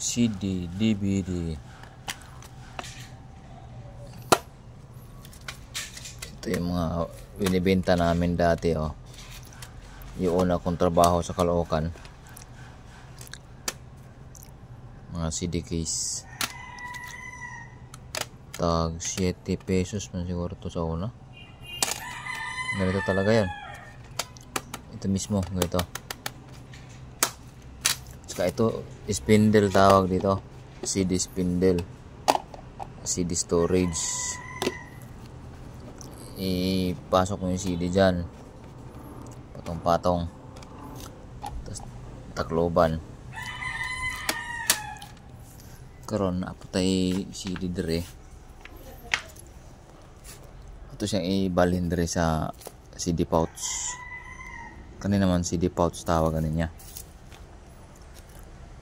CD, DVD. Ito yung mga binibenta namin dati, oh. Yung una kong trabaho sa Caloocan. Mga CD case. Tag 7 pesos man siguro to sa una. Ganito talaga yan. Ito mismo, ganito. Saka ito, spindle tawag dito. CD spindle. CD storage. Ipasok mo yung CD dyan. Patong-patong. Tapos takloban. Karon apatay CD dire. Ito siyang ibalhin dire sa CD pouch. Kani naman CD pouch tawagan niya.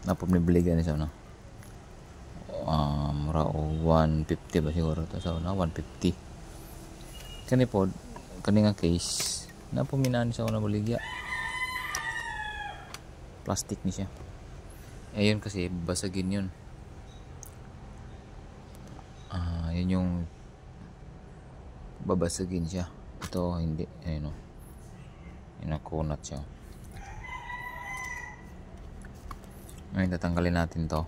Napumibili gani sa una. Mura o 150 ba siguro to sa una, 150. Kani po kani nga case na puminani sa una baligya. Plastic ni siya. Ayun kasi basagin yun. Yun yung babasagin siya. Ito hindi, ayun o. Inakunat siya. Ngayon tatanggalin natin to.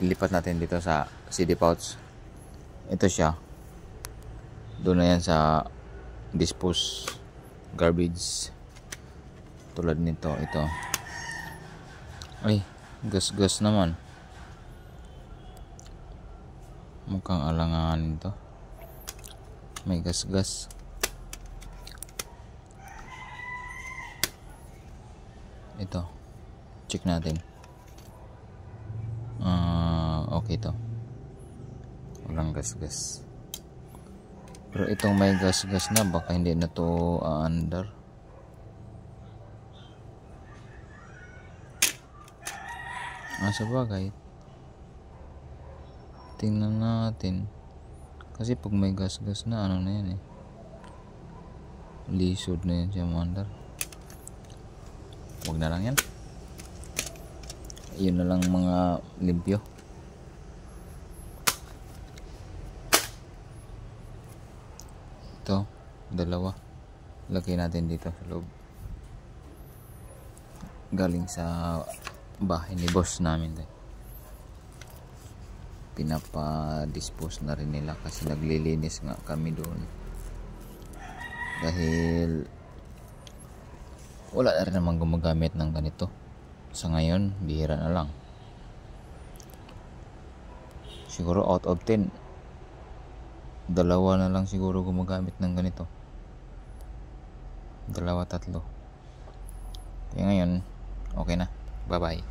Ilipat natin dito sa CD pouch. Ito siya. Doon na yan sa dispose garbage. Tulad nito, ito. Ay, gas-gas naman. Mukhang alanganin to. May gas-gas. Ito. Check natin. Okay to. Walang gas-gas. Pero itong may gas-gas na, baka hindi na to under. Sa bagay. Tingnan natin. Kasi pag may gas-gas na, ano na yan eh. Lisod na yan siya under. Huwag na lang yan. Yun na lang mga limpyo. Ito, dalawa. Lagay natin dito sa loob. Galing sa bahay ni boss namin. Pinapa-dispose na rin nila kasi naglilinis nga kami doon. Dahil wala na rin naman gumagamit ng ganito. Sa ngayon, bihira na lang. Siguro out of 10, dalawa na lang siguro gumagamit ng ganito. Dalawa, tatlo. Kaya ngayon, okay na. Bye-bye.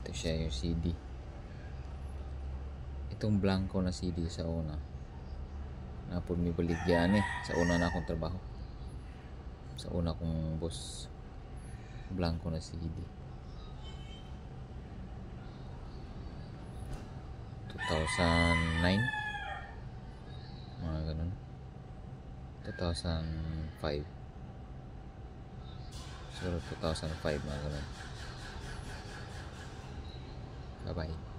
Ito siya yung CD. Itong blanco na CD sa una. Napumibaligyan eh. Sa una na akong trabaho. Sa una kong boss. Blanco na CD. 2009. Mga ganun. 2005. Siguro 2005 mga ganun. Bye bye.